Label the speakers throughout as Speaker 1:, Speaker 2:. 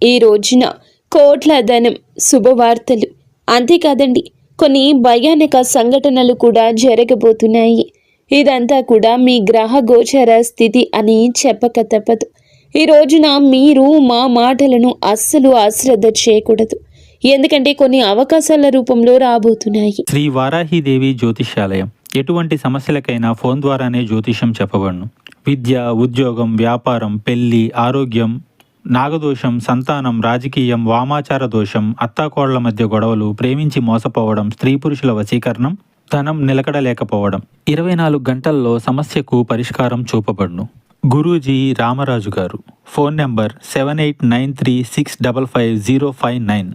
Speaker 1: ఈ రోజున కోట్ల ధనం, శుభవార్తలు, అంతేకాదండి కొన్ని భయానక సంఘటనలు కూడా జరగబోతున్నాయి. ఇదంతా కూడా మీ గ్రహ గోచర స్థితి అని చెప్పక తప్పదు. ఈ రోజున మీరు మా మాటలను అస్సలు అశ్రద్ధ చేయకూడదు. ఎందుకంటే కొన్ని అవకాశాల రూపంలో రాబోతున్నాయి.
Speaker 2: శ్రీ వారాహిదేవి జ్యోతిష్యాలయం ఎటువంటి సమస్యలకైనా ఫోన్ ద్వారానే జ్యోతిషం చెప్పబడును. విద్య, ఉద్యోగం, వ్యాపారం, పెళ్లి, ఆరోగ్యం, నాగదోషం, సంతానం, రాజకీయం, వామాచార దోషం, అత్తాకోళ్ల మధ్య గొడవలు, ప్రేమించి మోసపోవడం, స్త్రీ పురుషుల వశీకరణం, ధనం నిలకడలేకపోవడం 24 గంటల్లో సమస్యకు పరిష్కారం చూపబడును. గురూజీ రామరాజు గారు. Phone number 7893655059.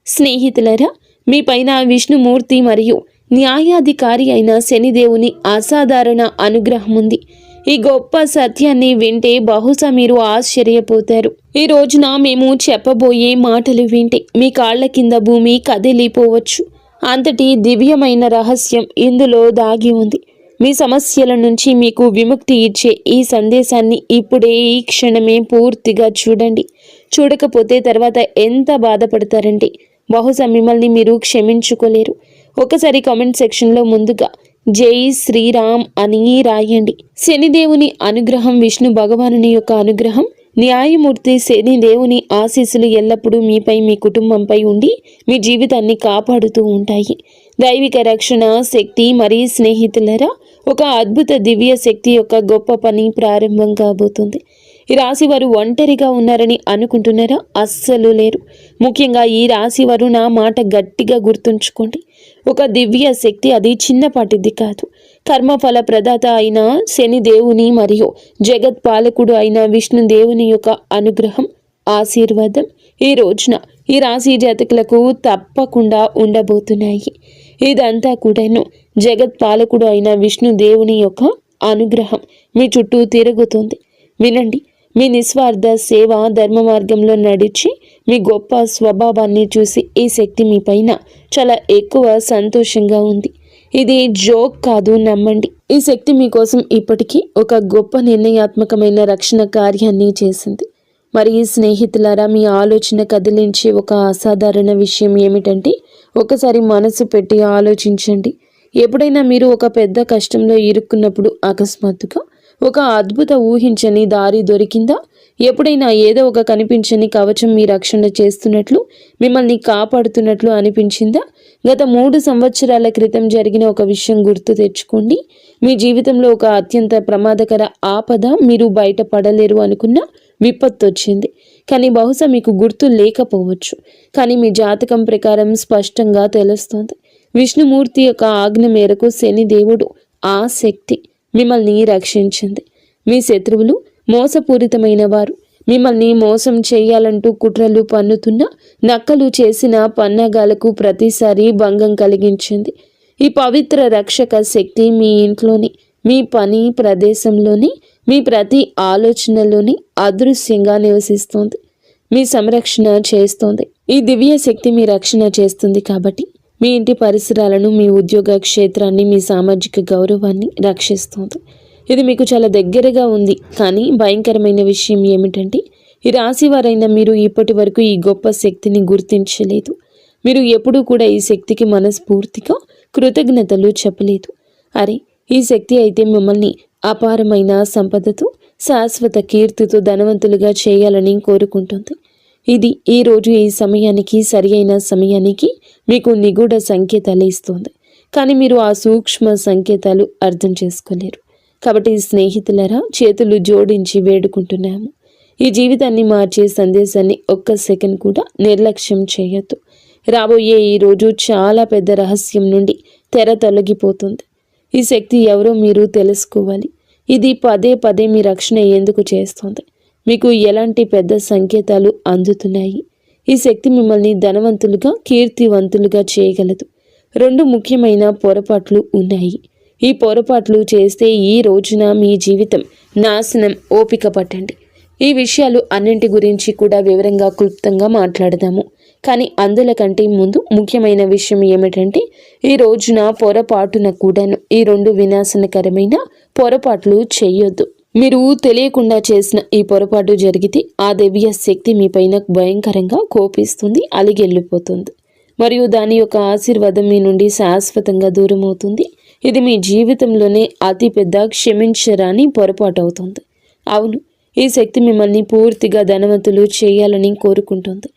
Speaker 1: స్నేహితులరా, మీ పైన విష్ణుమూర్తి మరియు న్యాయాధికారి అయిన శనిదేవుని అసాధారణ అనుగ్రహం ఉంది. ఈ గొప్ప సత్యాన్ని వింటే బహుశా మీరు ఆశ్చర్యపోతారు. ఈ రోజున మేము చెప్పబోయే మాటలు వింటే మీ కాళ్ల కింద భూమి కదిలిపోవచ్చు. అంతటి దివ్యమైన రహస్యం ఇందులో దాగి ఉంది. మీ సమస్యల నుంచి మీకు విముక్తి ఇచ్చే ఈ సందేశాన్ని ఇప్పుడే, ఈ క్షణమే పూర్తిగా చూడండి. చూడకపోతే తర్వాత ఎంత బాధపడతారంటే బహుశా మిమ్మల్ని మీరు క్షమించుకోలేరు. ఒకసారి కామెంట్ సెక్షన్లో ముందుగా జై శ్రీరామ్ అని రాయండి. శనిదేవుని అనుగ్రహం, విష్ణు భగవానుని యొక్క అనుగ్రహం, న్యాయమూర్తి శనిదేవుని ఆశీస్సులు ఎల్లప్పుడూ మీపై, మీ కుటుంబంపై ఉండి మీ జీవితాన్ని కాపాడుతూ ఉంటాయి. దైవిక రక్షణ శక్తి మరి స్నేహితులరా, ఒక అద్భుత దివ్య శక్తి యొక్క గొప్ప పని ప్రారంభం కాబోతుంది. ఈ రాశి వారు ఒంటరిగా ఉన్నారని అనుకుంటున్నారా? అస్సలు లేరు. ముఖ్యంగా ఈ రాశి వారు నా మాట గట్టిగా గుర్తుంచుకోండి. ఒక దివ్య శక్తి, అది చిన్నపాటిది కాదు. కర్మఫల ప్రదాత అయిన శని దేవుని మరియు జగత్ పాలకుడు అయిన విష్ణుదేవుని యొక్క అనుగ్రహం, ఆశీర్వాదం ఈ రోజున ఈ రాశి జాతకులకు తప్పకుండా ఉండబోతున్నాయి. ఇదంతా కూడాను జగత్ పాలకుడు అయిన విష్ణుదేవుని యొక్క అనుగ్రహం మీ చుట్టూ తిరుగుతుంది. వినండి, మీ నిస్వార్థ సేవ, ధర్మ మార్గంలో నడిచి మీ గొప్ప స్వభావాన్ని చూసి ఈ శక్తి మీ పైన చాలా ఎక్కువ సంతోషంగా ఉంది. ఇది జోక్ కాదు, నమ్మండి. ఈ శక్తి మీకోసం ఇప్పటికీ ఒక గొప్ప నిర్ణయాత్మకమైన రక్షణ కార్యాన్ని చేసింది. మరి స్నేహితులారా, మీ ఆలోచన కదిలించే ఒక అసాధారణ విషయం ఏమిటంటే, ఒకసారి మనసు పెట్టి ఆలోచించండి. ఎప్పుడైనా మీరు ఒక పెద్ద కష్టంలో ఇరుక్కున్నప్పుడు అకస్మాత్తుగా ఒక అద్భుత ఊహించని దారి దొరికిందా? ఎప్పుడైనా ఏదో ఒక కనిపించని కవచం మీ రక్షణ చేస్తున్నట్లు, మిమ్మల్ని కాపాడుతున్నట్లు అనిపించిందా? గత 3 సంవత్సరాల క్రితం జరిగిన ఒక విషయం గుర్తు తెచ్చుకోండి. మీ జీవితంలో ఒక అత్యంత ప్రమాదకర ఆపద, మీరు బయటపడలేరు అనుకున్న విపత్తు వచ్చింది. కానీ బహుశా మీకు గుర్తు లేకపోవచ్చు. కానీ మీ జాతకం ప్రకారం స్పష్టంగా తెలుస్తోంది. విష్ణుమూర్తి యొక్క ఆజ్ఞ మేరకు శనిదేవుడు, ఆ శక్తి మిమ్మల్ని రక్షించింది. మీ శత్రువులు మోసపూరితమైన వారు, మిమ్మల్ని మోసం చేయాలంటూ కుట్రలు పన్నుతున్న నక్కలు చేసిన పన్నాగాలకు ప్రతిసారి భంగం కలిగించింది. ఈ పవిత్ర రక్షక శక్తి మీ ఇంట్లోని, మీ పని ప్రదేశంలోని, మీ ప్రతి ఆలోచనలోని అదృశ్యంగా నివసిస్తోంది. మీ సంరక్షణ చేస్తోంది. ఈ దివ్య శక్తి మీ రక్షణ చేస్తుంది కాబట్టి మీ ఇంటి పరిసరాలను, మీ ఉద్యోగ క్షేత్రాన్ని, మీ సామాజిక గౌరవాన్ని రక్షిస్తోంది. ఇది మీకు చాలా దగ్గరగా ఉంది. కానీ భయంకరమైన విషయం ఏమిటంటే, ఈ రాశి వారైన మీరు ఇప్పటి వరకు ఈ గొప్ప శక్తిని గుర్తించలేదు. మీరు ఎప్పుడూ కూడా ఈ శక్తికి మనస్ఫూర్తిగా కృతజ్ఞతలు చెప్పలేదు. అరే, ఈ శక్తి అయితే మిమ్మల్ని అపారమైన సంపదతో, శాశ్వత కీర్తితో ధనవంతులుగా చేయాలని కోరుకుంటుంది. ఇది ఈ రోజు ఈ సమయానికి, సరి అయిన సమయానికి మీకు నిగూఢ సంకేతాలు ఇస్తుంది. కానీ మీరు ఆ సూక్ష్మ సంకేతాలు అర్థం చేసుకోలేరు. కాబట్టి స్నేహితులరా, చేతులు జోడించి వేడుకుంటున్నాము. ఈ జీవితాన్ని మార్చే సందేశాన్ని ఒక్క సెకండ్ కూడా నిర్లక్ష్యం చేయొద్దు. రాబోయే ఈ రోజు చాలా పెద్ద రహస్యం నుండి తెర తొలగిపోతుంది. ఈ శక్తి ఎవరో మీరు తెలుసుకోవాలి. ఇది పదే పదే మీ రక్షణ ఎందుకు చేస్తుంది? మీకు ఎలాంటి పెద్ద సంకేతాలు అందుతున్నాయి? ఈ శక్తి మిమ్మల్ని ధనవంతులుగా, కీర్తివంతులుగా చేయగలదు. 2 ముఖ్యమైన పొరపాట్లు ఉన్నాయి. ఈ పొరపాట్లు చేస్తే ఈ రోజున మీ జీవితం నాశనం. ఓపిక పట్టండి. ఈ విషయాలు అన్నింటి గురించి కూడా వివరంగా, క్లుప్తంగా మాట్లాడదాము. కానీ అందుల కంటే ముందు ముఖ్యమైన విషయం ఏమిటంటే, ఈ రోజున పొరపాటున కూడాను ఈ 2 వినాశనకరమైన పొరపాట్లు చేయొద్దు. మీరు తెలియకుండా చేసిన ఈ పొరపాటు జరిగితే ఆ దివ్య శక్తి మీపైన భయంకరంగా కోపిస్తుంది, అలిగెళ్ళిపోతుంది. మరియు దాని యొక్క ఆశీర్వాదం మీ నుండి శాశ్వతంగా దూరం అవుతుంది. ఇది మీ జీవితంలోనే అతిపెద్ద క్షమించరాని పొరపాటు అవుతుంది. అవును, ఈ శక్తి మిమ్మల్ని పూర్తిగా ధనవంతులు చేయాలని కోరుకుంటుంది.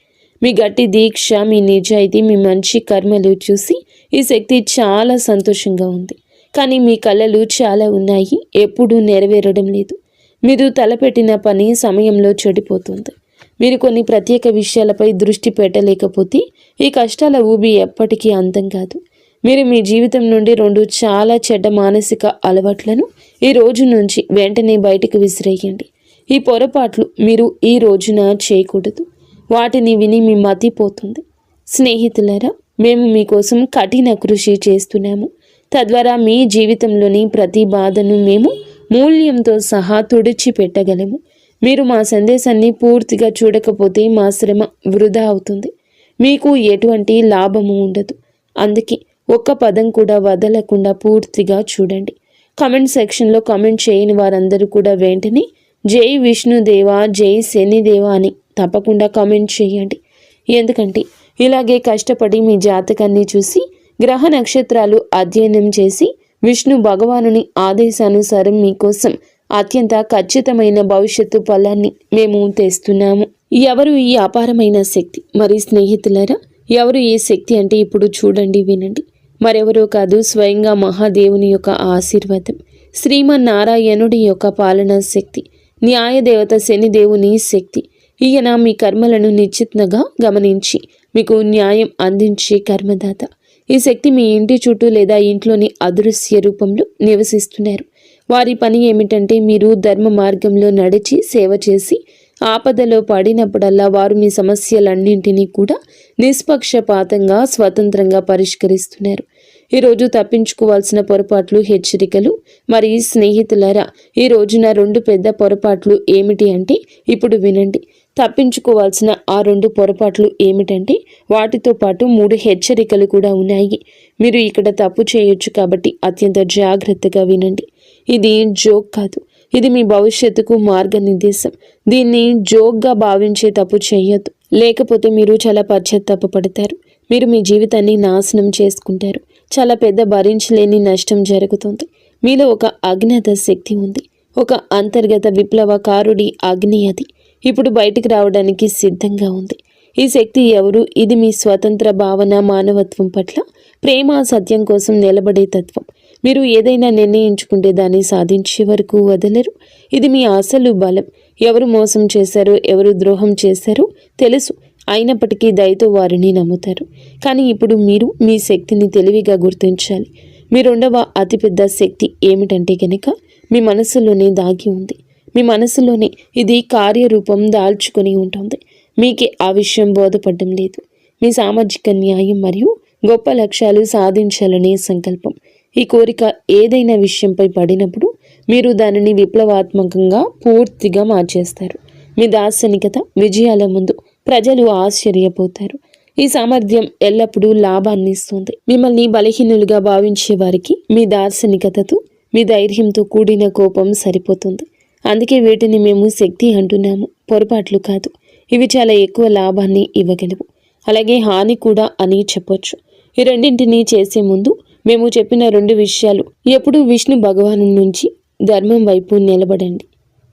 Speaker 1: మీ గట్టి దీక్ష, మీ నిజాయితీ, మీ మంచి కర్మలు చూసి ఈ శక్తి చాలా సంతోషంగా ఉంది. కానీ మీ కళలు చాలా ఉన్నాయి, ఎప్పుడూ నెరవేరడం లేదు. మీరు తలపెట్టిన పని సమయంలో చెడిపోతుంది. మీరు కొన్ని ప్రత్యేక విషయాలపై దృష్టి పెట్టలేకపోతే ఈ కష్టాల ఊబి ఎప్పటికీ అంతం కాదు. మీరు మీ జీవితం నుండి 2 చాలా చెడ్డ మానసిక అలవాట్లను ఈ రోజు నుంచి వెంటనే బయటకు విసిరేయండి. ఈ పొరపాట్లు మీరు ఈ రోజున చేయకూడదు. వాటిని విని మీ మతిపోతుంది. స్నేహితులారా, మేము మీకోసం కఠిన కృషి చేస్తున్నాము. తద్వారా మీ జీవితంలోని ప్రతి బాధను మేము మూల్యంతో సహా తుడిచిపెట్టగలము. మీరు మా సందేశాన్ని పూర్తిగా చూడకపోతే మా శ్రమ వృధా అవుతుంది. మీకు ఎటువంటి లాభము ఉండదు. అందుకే ఒక్క పదం కూడా వదలకుండా పూర్తిగా చూడండి. కామెంట్ సెక్షన్లో కామెంట్ చేయని వారందరూ కూడా వెంటనే జై విష్ణుదేవ, జై శనిదేవ అని తప్పకుండా కామెంట్ చేయండి. ఎందుకంటే ఇలాగే కష్టపడి మీ జాతకాన్ని చూసి గ్రహ నక్షత్రాలు అధ్యయనం చేసి విష్ణు భగవానుని ఆదేశానుసారం మీకోసం అత్యంత ఖచ్చితమైన భవిష్యత్తు ఫలాన్ని మేము తెస్తున్నాము. ఎవరు ఈ అపారమైన శక్తి? మరి స్నేహితులారా, ఎవరు ఈ శక్తి అంటే ఇప్పుడు చూడండి, వినండి. మరెవరో కాదు, స్వయంగా మహాదేవుని యొక్క ఆశీర్వాదం, శ్రీమన్నారాయణుడి యొక్క పాలనా శక్తి, న్యాయదేవత శనిదేవుని శక్తి. ఈయన మీ కర్మలను నిశ్చితంగా గమనించి మీకు న్యాయం అందించే కర్మదాత. ఈ శక్తి మీ ఇంటి చుట్టూ లేదా ఇంట్లోని అదృశ్య రూపంలో నివసిస్తున్నారు. వారి పని ఏమిటంటే మీరు ధర్మ మార్గంలో నడిచి సేవ చేసి ఆపదలో పడినప్పుడల్లా వారు మీ సమస్యలన్నింటినీ కూడా నిష్పక్షపాతంగా స్వతంత్రంగా పరిష్కరిస్తున్నారు. ఈరోజు తప్పించుకోవాల్సిన పొరపాట్లు, హెచ్చరికలు. మరి స్నేహితులారా, ఈ రోజున 2 పెద్ద పొరపాట్లు ఏమిటి అంటే ఇప్పుడు వినండి. తప్పించుకోవాల్సిన ఆ 2 పొరపాట్లు ఏమిటంటే వాటితో పాటు 3 హెచ్చరికలు కూడా ఉన్నాయి. మీరు ఇక్కడ తప్పు చేయొచ్చు కాబట్టి అత్యంత జాగ్రత్తగా వినండి. ఇది జోక్ కాదు, ఇది మీ భవిష్యత్తుకు మార్గనిర్దేశం. దీన్ని జోక్గా భావించే తప్పు చేయొద్దు, లేకపోతే మీరు చాలా పశ్చాత్తాపపడతారు. మీరు మీ జీవితాన్ని నాశనం చేసుకుంటారు. చాలా పెద్ద భరించలేని నష్టం జరుగుతుంది. మీలో ఒక అజ్ఞాత శక్తి ఉంది, ఒక అంతర్గత విప్లవకారుడి అగ్ని. అది ఇప్పుడు బయటికి రావడానికి సిద్ధంగా ఉంది. ఈ శక్తి ఎవరు? ఇది మీ స్వతంత్ర భావన, మానవత్వం పట్ల ప్రేమ, సత్యం కోసం నిలబడే తత్వం. మీరు ఏదైనా నిర్ణయించుకుంటే దాన్ని సాధించే వరకు వదలరు. ఇది మీ అసలు బలం. ఎవరు మోసం చేశారో, ఎవరు ద్రోహం చేశారో తెలుసు, అయినప్పటికీ దయతో వారిని నమ్ముతారు. కానీ ఇప్పుడు మీరు మీ శక్తిని తెలివిగా గుర్తించాలి. మీ 2వ అతిపెద్ద శక్తి ఏమిటంటే గనక మీ మనసులోనే దాగి ఉంది. మీ మనసులోనే ఇది కార్యరూపం దాల్చుకొని ఉంటుంది. మీకే ఆ విషయం బోధపడడం లేదు. మీ సామాజిక న్యాయం మరియు గొప్ప లక్ష్యాలు సాధించాలనే సంకల్పం. ఈ కోరిక ఏదైనా విషయంపై పడినప్పుడు మీరు దానిని విప్లవాత్మకంగా పూర్తిగా మార్చేస్తారు. మీ దార్శనికత విజయాల ముందు ప్రజలు ఆశ్చర్యపోతారు. ఈ సామర్థ్యం ఎల్లప్పుడూ లాభాన్ని ఇస్తుంది. మిమ్మల్ని బలహీనులుగా భావించే వారికి మీ దార్శనికతతో, మీ ధైర్యంతో కూడిన కోపం సరిపోతుంది. అందుకే వీటిని మేము శక్తి అంటున్నాము, పొరపాట్లు కాదు. ఇవి చాలా ఎక్కువ లాభాన్ని ఇవ్వగలవు, అలాగే హాని కూడా అని చెప్పొచ్చు. ఈ రెండింటినీ చేసే ముందు మేము చెప్పిన 2 విషయాలు ఎప్పుడూ విష్ణు భగవాను నుంచి ధర్మం వైపు నిలబడండి.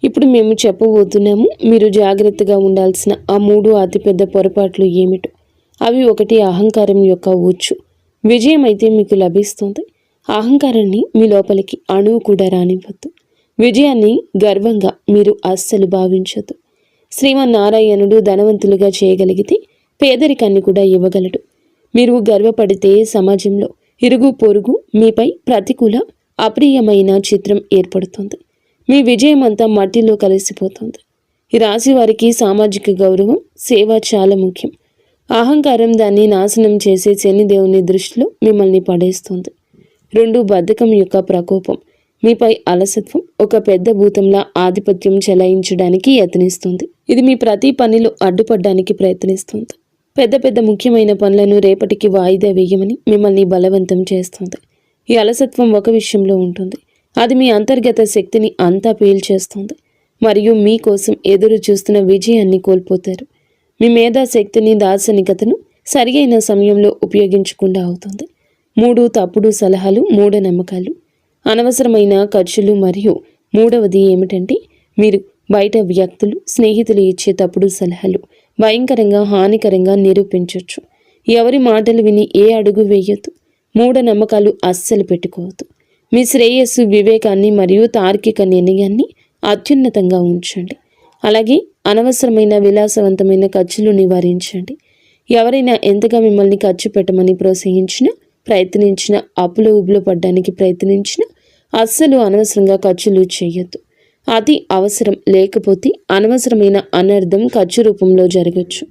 Speaker 1: ఇప్పుడు మేము చెప్పబోతున్నాము. మీరు జాగ్రత్తగా ఉండాల్సిన ఆ 3 అతిపెద్ద పొరపాట్లు ఏమిటో. అవి 1, అహంకారం యొక్క ఉచ్చు. విజయం అయితే మీకు లభిస్తుంది. అహంకారాన్ని మీ లోపలికి అణువు కూడా రానివ్వద్దు. విజయాన్ని గర్వంగా మీరు అస్సలు భావించొద్దు. శ్రీమన్నారాయణుడు ధనవంతులుగా చేయగలిగితే పేదరికాన్ని కూడా ఇవ్వగలడు. మీరు గర్వపడితే సమాజంలో ఇరుగు పొరుగు మీపై ప్రతికూల, అప్రియమైన చిత్రం ఏర్పడుతుంది. మీ విజయం అంతా మట్టిలో కలిసిపోతుంది. ఈ రాశి వారికి సామాజిక గౌరవం, సేవ చాలా ముఖ్యం. అహంకారం దాన్ని నాశనం చేసే శనిదేవుని దృష్టిలో మిమ్మల్ని పడేస్తుంది. 2, బద్ధకం యొక్క ప్రకోపం. మీపై అలసత్వం ఒక పెద్ద భూతంలా ఆధిపత్యం చెలాయించడానికి యత్నిస్తుంది. ఇది మీ ప్రతి పనిలో అడ్డుపడడానికి ప్రయత్నిస్తుంది. పెద్ద పెద్ద ముఖ్యమైన పనులను రేపటికి వాయిదా వేయమని మిమ్మల్ని బలవంతం చేస్తుంది. ఈ అలసత్వం ఒక విషయంలో ఉంటుంది, అది మీ అంతర్గత శక్తిని అంతా పీల్చేస్తుంది మరియు మీకోసం ఎదురు చూస్తున్న విజయాన్ని కోల్పోతారు. మీ మేధాశక్తిని దార్శనికతను సరియైన సమయంలో ఉపయోగించకుండా అవుతుంది. 3 తప్పుడు సలహాలు, మూఢనమ్మకాలు, అనవసరమైన ఖర్చులు మరియు మూడవది ఏమిటంటే మీరు బయట వ్యక్తులు, స్నేహితులు ఇచ్చే తప్పుడు సలహాలు భయంకరంగా హానికరంగా నిరూపించవచ్చు. ఎవరి మాటలు విని ఏ అడుగు వేయొద్దు. మూఢనమ్మకాలు అస్సలు పెట్టుకోవద్దు. మీ శ్రేయస్సు, వివేకాన్ని మరియు తార్కిక నిర్ణయాన్ని అత్యున్నతంగా ఉంచండి. అలాగే అనవసరమైన విలాసవంతమైన ఖర్చులు నివారించండి. ఎవరైనా ఎంతగా మిమ్మల్ని ఖర్చు పెట్టమని ప్రోత్సహించినా, ప్రయత్నించినా, అప్పులో ఉబులో పడ్డానికి ప్రయత్నించినా అస్సలు అనవసరంగా ఖర్చులు చేయొద్దు. అతి అవసరం లేకపోతే అనవసరమైన అనర్థం ఖర్చు రూపంలో జరగచ్చు.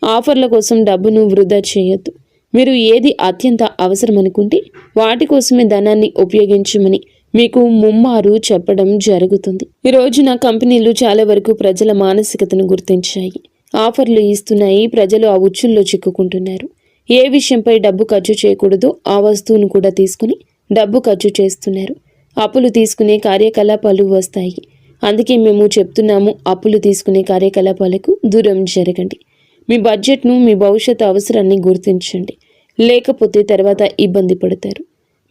Speaker 1: ఆఫర్ల కోసం డబ్బును వృధా చేయొద్దు. మీరు ఏది అత్యంత అవసరం అనుకుంటే వాటి కోసమే ధనాన్ని ఉపయోగించమని మీకు ముమ్మారు చెప్పడం జరుగుతుంది. ఈ రోజున కంపెనీలు చాలా వరకు ప్రజల మానసికతను గుర్తించాయి. ఆఫర్లు ఇస్తున్నాయి. ప్రజలు ఆ ఉచ్చుల్లో చిక్కుకుంటున్నారు. ఏ విషయంపై డబ్బు ఖర్చు చేయకూడదో ఆ వస్తువును కూడా తీసుకుని డబ్బు ఖర్చు చేస్తున్నారు. అప్పులు తీసుకునే కార్యకలాపాలు వస్తాయి. అందుకే మేము చెప్తున్నాము, అప్పులు తీసుకునే కార్యకలాపాలకు దూరం జరగండి. మీ బడ్జెట్ను, మీ భవిష్యత్ అవసరాన్ని గుర్తించండి. లేకపోతే తర్వాత ఇబ్బంది పడతారు.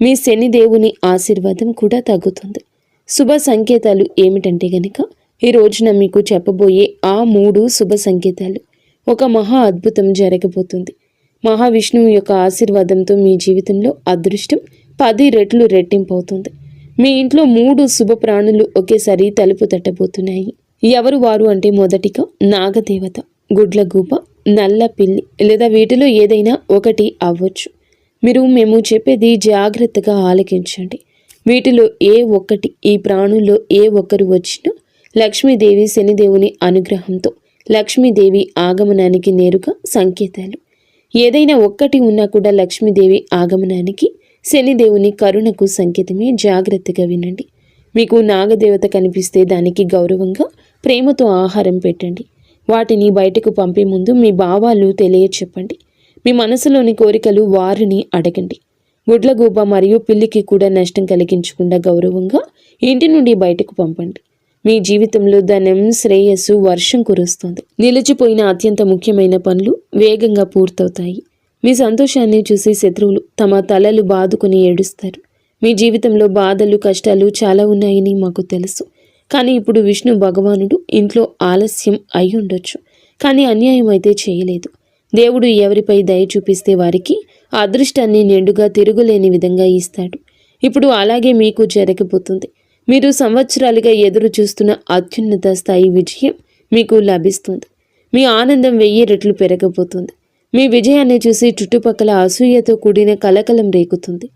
Speaker 1: మీ శనిదేవుని ఆశీర్వాదం కూడా తగ్గుతుంది. శుభ సంకేతాలు ఏమిటంటే గనక ఈ రోజున మీకు చెప్పబోయే ఆ 3 శుభ సంకేతాలు. ఒక మహా అద్భుతం జరగబోతుంది. మహావిష్ణువు యొక్క ఆశీర్వాదంతో మీ జీవితంలో అదృష్టం 10 రెట్లు రెట్టింపవుతుంది. మీ ఇంట్లో 3 శుభ ప్రాణులు ఒకేసారి తలుపు తట్టబోతున్నాయి. ఎవరు వారు అంటే మొదటిగా నాగదేవత, గుడ్లగూబ, నల్ల పిల్లి లేదా వీటిలో ఏదైనా ఒకటి అవ్వచ్చు. మేము చెప్పేది జాగ్రత్తగా ఆలకించండి. వీటిలో ఏ ఒక్కటి, ఈ ప్రాణుల్లో ఏ ఒక్కరు వచ్చినా లక్ష్మీదేవి, శనిదేవుని అనుగ్రహంతో లక్ష్మీదేవి ఆగమనానికి నేరుగా సంకేతాలు. ఏదైనా ఒక్కటి ఉన్నా కూడా లక్ష్మీదేవి ఆగమనానికి, శనిదేవుని కరుణకు సంకేతమే. జాగ్రత్తగా వినండి. మీకు నాగదేవత కనిపిస్తే దానికి గౌరవంగా, ప్రేమతో ఆహారం పెట్టండి. వాటిని బయటకు పంపే ముందు మీ భావాలు తెలియచెప్పండి. మీ మనసులోని కోరికలు వారిని అడగండి. గుడ్లగూబ మరియు పిల్లికి కూడా నష్టం కలిగించకుండా గౌరవంగా ఇంటి నుండి బయటకు పంపండి. మీ జీవితంలో ధనం, శ్రేయస్సు వర్షం కురుస్తుంది. నిలిచిపోయిన అత్యంత ముఖ్యమైన పనులు వేగంగా పూర్తవుతాయి. మీ సంతోషాన్ని చూసి శత్రువులు తమ తలలు బాదుకుని ఏడుస్తారు. మీ జీవితంలో బాధలు, కష్టాలు చాలా ఉన్నాయని మాకు తెలుసు. కానీ ఇప్పుడు విష్ణు భగవానుడు ఇంట్లో ఆలస్యం అయి ఉండొచ్చు, కానీ అన్యాయం అయితే చేయలేదు. దేవుడు ఎవరిపై దయ చూపిస్తే వారికి అదృష్టాన్ని నిండుగా తిరుగులేని విధంగా ఇస్తాడు. ఇప్పుడు అలాగే మీకు జరగబోతుంది. మీరు సంవత్సరాలుగా ఎదురు చూస్తున్న అత్యున్నత స్థాయి విజయం మీకు లభిస్తుంది. మీ ఆనందం 1000 రెట్లు పెరగబోతుంది. మీ విజయాన్ని చూసి చుట్టుపక్కల అసూయతో కూడిన కలకలం రేగుతుంది.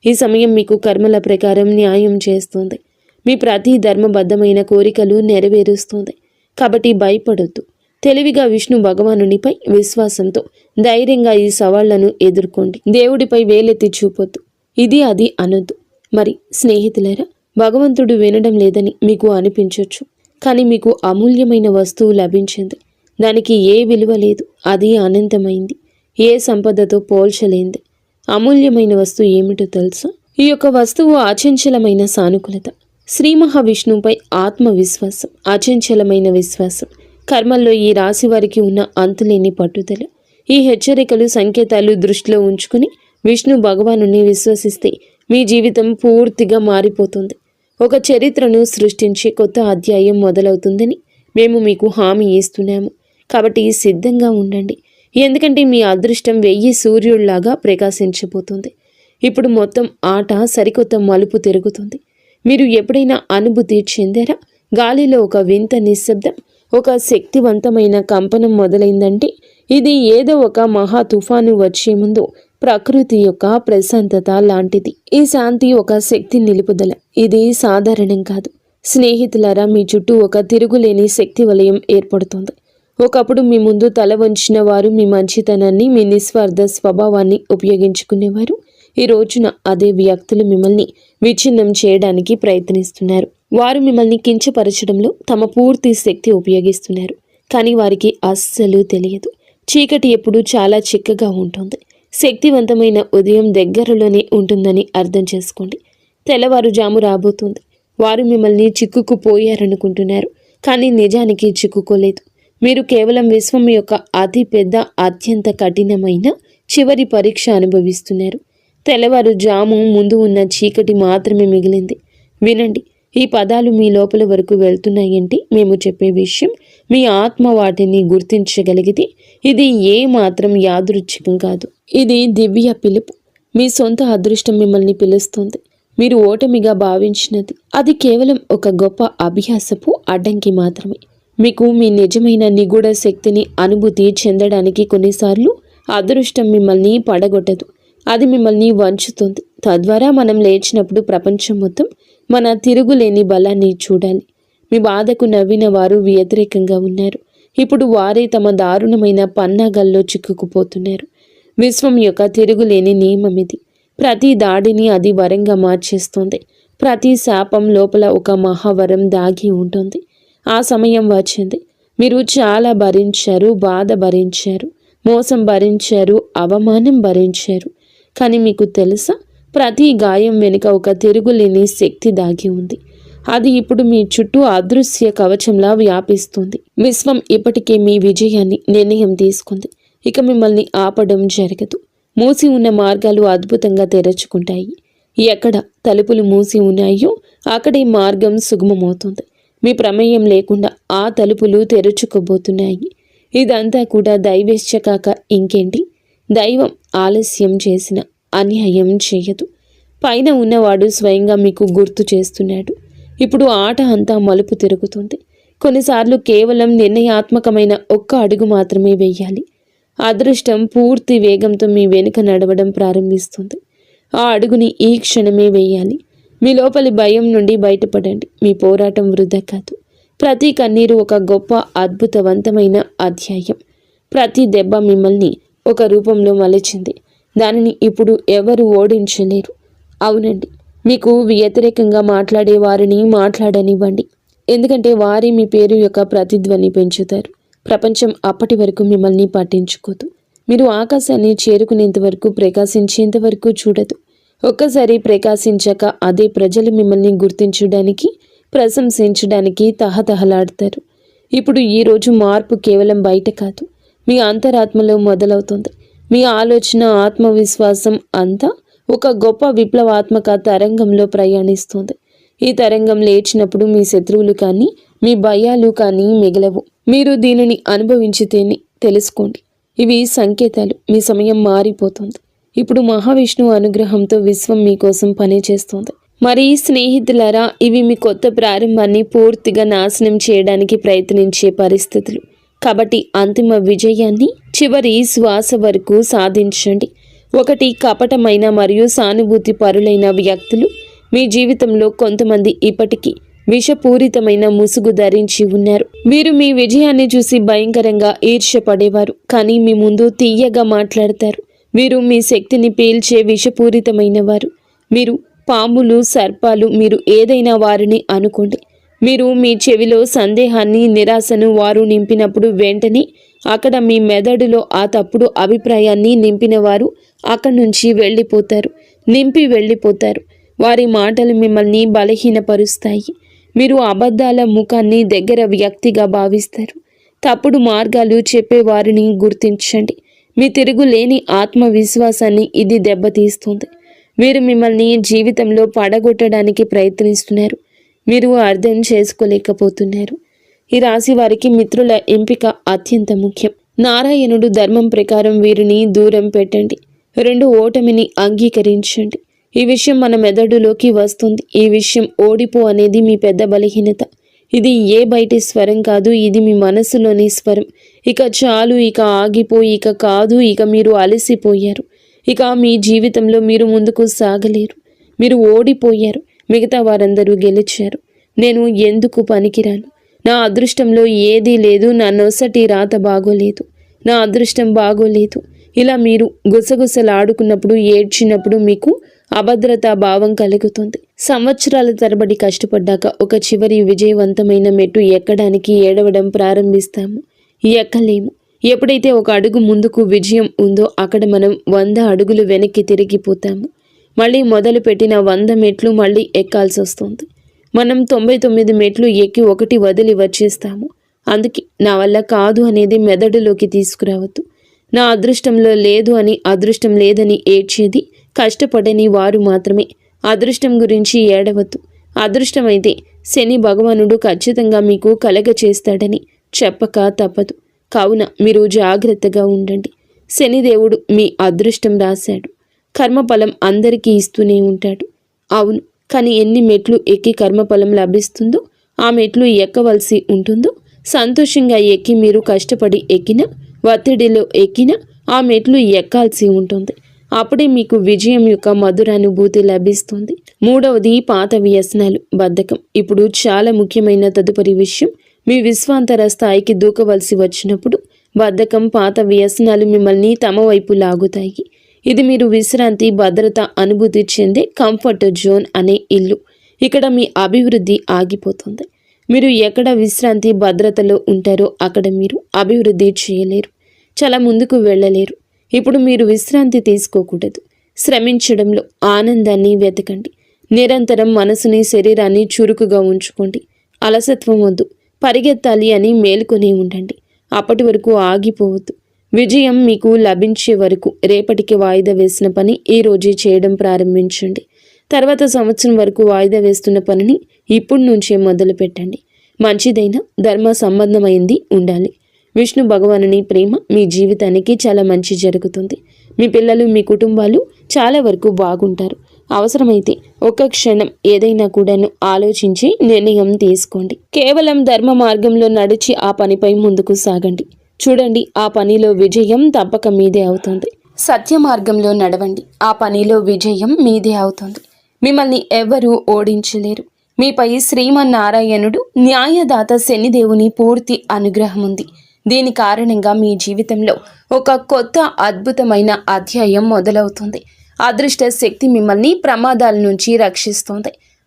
Speaker 1: ఈ సమయం మీకు కర్మల ప్రకారం న్యాయం చేస్తుంది. మీ ప్రతి ధర్మబద్ధమైన కోరికలు నెరవేరుస్తుంది. కాబట్టి భయపడొద్దు. తెలివిగా విష్ణు భగవానునిపై విశ్వాసంతో ధైర్యంగా ఈ సవాళ్లను ఎదుర్కోండి. దేవుడిపై వేలెత్తి చూపొద్దు. ఇది అది అనొద్దు. మరి స్నేహితులారా, భగవంతుడు వినడం లేదని మీకు అనిపించవచ్చు. కానీ మీకు అమూల్యమైన వస్తువు లభించింది. దానికి ఏ విలువ లేదు. అది అనంతమైంది. ఏ సంపదతో పోల్చలేంది. అమూల్యమైన వస్తువు ఏమిటో తెలుసా? ఈ యొక్క వస్తువు అచంచలమైన సానుకూలత, శ్రీ మహావిష్ణువుపై ఆత్మవిశ్వాసం, అచంచలమైన విశ్వాసం, కర్మల్లో ఈ రాశి వారికి ఉన్న అంతులేని పట్టుదల. ఈ హెచ్చరికలు, సంకేతాలు దృష్టిలో ఉంచుకుని విష్ణు భగవానుని విశ్వసిస్తే మీ జీవితం పూర్తిగా మారిపోతుంది. ఒక చరిత్రను సృష్టించే కొత్త అధ్యాయం మొదలవుతుందని మేము మీకు హామీ ఇస్తున్నాము. కాబట్టి సిద్ధంగా ఉండండి. ఎందుకంటే మీ అదృష్టం 1000 సూర్యుళ్లాగా ప్రకాశించబోతుంది. ఇప్పుడు మొత్తం ఆట సరికొత్త మలుపు తిరుగుతుంది. మీరు ఎప్పుడైనా అనుభూతి చెందారా? గాలిలో ఒక వింత నిశ్శబ్దం, ఒక శక్తివంతమైన కంపనం మొదలైందంటే ఇది ఏదో ఒక మహా తుఫాను వచ్చే ముందు ప్రకృతి యొక్క ప్రశాంతత లాంటిది. ఈ శాంతి ఒక శక్తి నిలుపుదల. ఇది సాధారణం కాదు. స్నేహితులారా, మీ చుట్టూ ఒక తిరుగులేని శక్తి వలయం ఏర్పడుతుంది. ఒకప్పుడు మీ ముందు తల వంచిన వారు, మీ మంచితనాన్ని, మీ నిస్వార్థ స్వభావాన్ని ఉపయోగించుకునేవారు. ఈ రోజున అదే వ్యక్తులు మిమ్మల్ని విచ్ఛిన్నం చేయడానికి ప్రయత్నిస్తున్నారు. వారు మిమ్మల్ని కించపరచడంలో తమ పూర్తి శక్తి ఉపయోగిస్తున్నారు. కానీ వారికి అస్సలు తెలియదు, చీకటి ఎప్పుడు చాలా చిక్కగా ఉంటుంది. శక్తివంతమైన ఉదయం దగ్గరలోనే ఉంటుందని అర్థం చేసుకోండి. తెల్లవారుజాము రాబోతుంది. వారు మిమ్మల్ని చిక్కుకుపోయారనుకుంటున్నారు, కానీ నిజానికి చిక్కుకోలేదు. మీరు కేవలం విశ్వం యొక్క అతి పెద్ద, అత్యంత కఠినమైన చివరి పరీక్ష అనుభవిస్తున్నారు. తెల్లవారుజాము ముందు ఉన్న చీకటి మాత్రమే మిగిలింది. వినండి, ఈ పదాలు మీ లోపల వరకు వెళ్తున్నాయంటే మేము చెప్పే విషయం మీ ఆత్మ వాటిని గుర్తించగలిగితే ఇది ఏ మాత్రం యాదృచ్ఛికం కాదు. ఇది దివ్య పిలుపు. మీ సొంత అదృష్టం మిమ్మల్ని పిలుస్తుంది. మీరు ఓటమిగా భావించినది అది కేవలం ఒక గొప్ప అభ్యాసపు అడ్డంకి మాత్రమే. మీకు మీ నిజమైన నిగూఢ శక్తిని అనుభూతి చెందడానికి కొన్నిసార్లు అదృష్టం మిమ్మల్ని పడగొట్టదు, అది మిమ్మల్ని వంచుతుంది. తద్వారా మనం లేచినప్పుడు ప్రపంచం మొత్తం మన తిరుగులేని బలాన్ని చూడాలి. మీ బాధకు నవ్విన వారు వ్యతిరేకంగా ఉన్నారు. ఇప్పుడు వారే తమ దారుణమైన పన్నాగాల్లో చిక్కుకుపోతున్నారు. విశ్వం యొక్క తిరుగులేని నియమం ఇది. ప్రతి దాడిని అది వరంగా మార్చేస్తుంది. ప్రతి శాపం లోపల ఒక మహావరం దాగి ఉంటుంది. ఆ సమయం వచ్చింది. మీరు చాలా భరించారు, బాధ భరించారు, మోసం భరించారు, అవమానం భరించారు. కానీ మీకు తెలుసా, ప్రతి గాయం వెనుక ఒక తిరుగులేని శక్తి దాగి ఉంది. అది ఇప్పుడు మీ చుట్టూ అదృశ్య కవచంలా వ్యాపిస్తుంది. విశ్వం ఇప్పటికే మీ విజయాన్ని నిర్ణయం తీసుకుంది. ఇక మిమ్మల్ని ఆపడం జరగదు. మూసి ఉన్న మార్గాలు అద్భుతంగా తెరుచుకుంటాయి. ఎక్కడ తలుపులు మూసి ఉన్నాయో అక్కడే మార్గం సుగమమవుతుంది. మీ ప్రమేయం లేకుండా ఆ తలుపులు తెరుచుకోబోతున్నాయి. ఇదంతా కూడా దైవేచ్ఛ కాక ఇంకేంటి? దైవం ఆలస్యం చేసిన అన్యాయం చేయదు. పైన ఉన్నవాడు స్వయంగా మీకు గుర్తు చేస్తున్నాడు. ఇప్పుడు ఆట అంతా మలుపు తిరుగుతుంది. కొన్నిసార్లు కేవలం నిర్ణయాత్మకమైన ఒక్క అడుగు మాత్రమే వేయాలి. అదృష్టం పూర్తి వేగంతో మీ వెనుక నడవడం ప్రారంభిస్తుంది. ఆ అడుగుని ఈ క్షణమే వేయాలి. మీ లోపలి భయం నుండి బయటపడండి. మీ పోరాటం వృధా కాదు. ప్రతి కన్నీరు ఒక గొప్ప అద్భుతవంతమైన అధ్యాయం. ప్రతి దెబ్బ మిమ్మల్ని ఒక రూపంలో మలిచింది. దానిని ఇప్పుడు ఎవరు ఓడించలేరు. అవునండి, మీకు వ్యతిరేకంగా మాట్లాడే వారిని మాట్లాడనివ్వండి. ఎందుకంటే వారే మీ పేరు యొక్క ప్రతిధ్వని పెంచుతారు. ప్రపంచం అప్పటి వరకు మిమ్మల్ని పట్టించుకోదు. మీరు ఆకాశాన్ని చేరుకునేంత వరకు, ప్రకాశించేంత వరకు చూడదు. ఒక్కసారి ప్రకాశించాక అదే ప్రజలు మిమ్మల్ని గుర్తించడానికి, ప్రశంసించడానికి తహతహలాడతారు. ఇప్పుడు ఈరోజు మార్పు కేవలం బయట కాదు, మీ అంతరాత్మలో మొదలవుతుంది. మీ ఆలోచన, ఆత్మవిశ్వాసం అంతా ఒక గొప్ప విప్లవాత్మక తరంగంలో ప్రయాణిస్తుంది. ఈ తరంగం లేచినప్పుడు మీ శత్రువులు కానీ, మీ భయాలు కానీ మిగలవు. మీరు దీనిని అనుభవించితేనే తెలుసుకోండి. ఇవి సంకేతాలు. మీ సమయం మారిపోతుంది. ఇప్పుడు మహావిష్ణువు అనుగ్రహంతో విశ్వం మీకోసం పనిచేస్తుంది. మరి స్నేహితులారా, ఇవి మీ కొత్త ప్రారంభాన్ని పూర్తిగా నాశనం చేయడానికి ప్రయత్నించే పరిస్థితులు. కాబట్టి అంతిమ విజయాన్ని చివరి శ్వాస వరకు సాధించండి. ఒకటి, కపటమైన మరియు సానుభూతి పరులైన వ్యక్తులు మీ జీవితంలో కొంతమంది ఇప్పటికీ విషపూరితమైన ముసుగు ధరించి ఉన్నారు. వీరు మీ విజయాన్ని చూసి భయంకరంగా ఈర్ష్యపడేవారు, కానీ మీ ముందు తీయగా మాట్లాడతారు. వీరు మీ శక్తిని పీల్చే విషపూరితమైన వారు. మీరు పాములు, సర్పాలు, మీరు ఏదైనా వారిని అనుకోండి. మీరు మీ చెవిలో సందేహాన్ని, నిరాశను వారు నింపినప్పుడు వెంటనే అక్కడ మీ మెదడులో ఆ తప్పుడు అభిప్రాయాన్ని నింపిన వారు అక్కడి నుంచి నింపి వెళ్ళిపోతారు. వారి మాటలు మిమ్మల్ని బలహీనపరుస్తాయి. మీరు అబద్ధాల ముఖాన్ని దగ్గర వ్యక్తిగా భావిస్తారు. తప్పుడు మార్గాలు చెప్పేవారిని గుర్తించండి. మీ తిరుగులేని ఆత్మవిశ్వాసాన్ని ఇది దెబ్బతీస్తుంది. వీరు మిమ్మల్ని జీవితంలో పడగొట్టడానికి ప్రయత్నిస్తున్నారు. మీరు అర్థం చేసుకోలేకపోతున్నారు. ఈ రాశి వారికి మిత్రుల ఎంపిక అత్యంత ముఖ్యం. నారాయణుడు ధర్మం ప్రకారం వీరిని దూరం పెట్టండి. 2, ఓటమిని అంగీకరించండి. ఈ విషయం మన మెదడులోకి వస్తుంది. ఈ విషయం ఓడిపో అనేది మీ పెద్ద బలహీనత. ఇది ఏ బయటి స్వరం కాదు, ఇది మీ మనసులోని స్వరం. ఇక చాలు, ఇక ఆగిపో, ఇక కాదు, ఇక మీరు అలసిపోయారు. ఇక మీ జీవితంలో మీరు ముందుకు సాగలేరు. మీరు ఓడిపోయారు. మిగతా వారందరూ గెలిచారు. నేను ఎందుకు పనికిరాను? నా అదృష్టంలో ఏదీ లేదు. నా నొసటి రాత బాగోలేదు. నా అదృష్టం బాగోలేదు. ఇలా మీరు గుసగుసలాడుకున్నప్పుడు, ఏడ్చినప్పుడు మీకు అభద్రతా భావం కలుగుతుంది. సంవత్సరాల తరబడి కష్టపడ్డాక ఒక చివరి విజయవంతమైన మెట్టు ఎక్కడానికి ఏడవడం ప్రారంభిస్తాము. ఎక్కలేము. ఎప్పుడైతే ఒక అడుగు ముందుకు విజయం ఉందో అక్కడ మనం 100 అడుగులు వెనక్కి తిరిగిపోతాము. మళ్ళీ మొదలుపెట్టిన 100 మెట్లు మళ్ళీ ఎక్కాల్సి వస్తుంది. మనం 99 మెట్లు ఎక్కి ఒకటి వదిలి వచ్చేస్తాము. అందుకే నా వల్ల కాదు అనేది మెదడులోకి తీసుకురావద్దు. నా అదృష్టంలో లేదు అని, అదృష్టం లేదని ఏడ్చేది కష్టపడని వారు మాత్రమే. అదృష్టం గురించి ఏడవద్దు. అదృష్టమైతే శని భగవానుడు ఖచ్చితంగా మీకు కలగ చేస్తాడని చెప్పక తప్పదు. కావున మీరు జాగ్రత్తగా ఉండండి. శనిదేవుడు మీ అదృష్టం రాశాడు. కర్మఫలం అందరికీ ఇస్తూనే ఉంటాడు. అవును, కానీ ఎన్ని మెట్లు ఎక్కి కర్మఫలం లభిస్తుందో, ఆ మెట్లు ఎక్కవలసి ఉంటుందో, సంతోషంగా ఎక్కి మీరు కష్టపడి ఎక్కినా, ఒత్తిడిలో ఎక్కినా ఆ మెట్లు ఎక్కాల్సి ఉంటుంది. అప్పుడే మీకు విజయం యొక్క మధురానుభూతి లభిస్తుంది. మూడవది పాత వ్యసనాలు, బద్ధకం. ఇప్పుడు చాలా ముఖ్యమైన తదుపరి విషయం, మీ విశ్వాంతర స్థాయికి దూకవలసి వచ్చినప్పుడు బద్ధకం, పాత వ్యసనాలు మిమ్మల్ని తమ వైపు లాగుతాయి. ఇది మీరు విశ్రాంతి, భద్రత అనుభూతి చెందే కంఫర్ట్ జోన్ అనే ఇల్లు. ఇక్కడ మీ అభివృద్ధి ఆగిపోతుంది. మీరు ఎక్కడ విశ్రాంతి, భద్రతలో ఉంటారో అక్కడ మీరు అభివృద్ధి చేయలేరు, చాలా ముందుకు వెళ్ళలేరు. ఇప్పుడు మీరు విశ్రాంతి తీసుకోకూడదు. శ్రమించడంలో ఆనందాన్ని వెతకండి. నిరంతరం మనసుని, శరీరాన్ని చురుకుగా ఉంచుకోండి. అలసత్వం వద్దు. పరిగెత్తాలి అని మేలుకొని ఉండండి. అప్పటి వరకు ఆగిపోవద్దు. విజయం మీకు లభించే వరకు రేపటికి వాయిదా వేసిన పని ఈ రోజే చేయడం ప్రారంభించండి. తర్వాత సంవత్సరం వరకు వాయిదా వేస్తున్న పనిని ఇప్పటి నుంచే మొదలు పెట్టండి. మంచిదైన ధర్మ సంబంధమైంది ఉండాలి. విష్ణు భగవానుని ప్రేమ మీ జీవితానికి చాలా మంచి జరుగుతుంది. మీ పిల్లలు, మీ కుటుంబాలు చాలా వరకు బాగుంటారు. అవసరమైతే ఒక్క క్షణం ఏదైనా కూడాను ఆలోచించి నిర్ణయం తీసుకోండి. కేవలం ధర్మ మార్గంలో నడిచి ఆ పనిపై ముందుకు సాగండి. చూడండి, ఆ పనిలో విజయం తప్పక మీదే అవుతుంది. సత్య మార్గంలో నడవండి. ఆ పనిలో విజయం మీదే అవుతుంది. మిమ్మల్ని ఎవ్వరూ ఓడించలేరు. మీపై శ్రీమన్నారాయణుడు న్యాయదాత శనిదేవుని పూర్తి అనుగ్రహం ఉంది. దీని కారణంగా మీ జీవితంలో ఒక కొత్త అద్భుతమైన అధ్యాయం మొదలవుతుంది. అదృష్ట శక్తి మిమ్మల్ని ప్రమాదాల నుంచి రక్షిస్తుంది.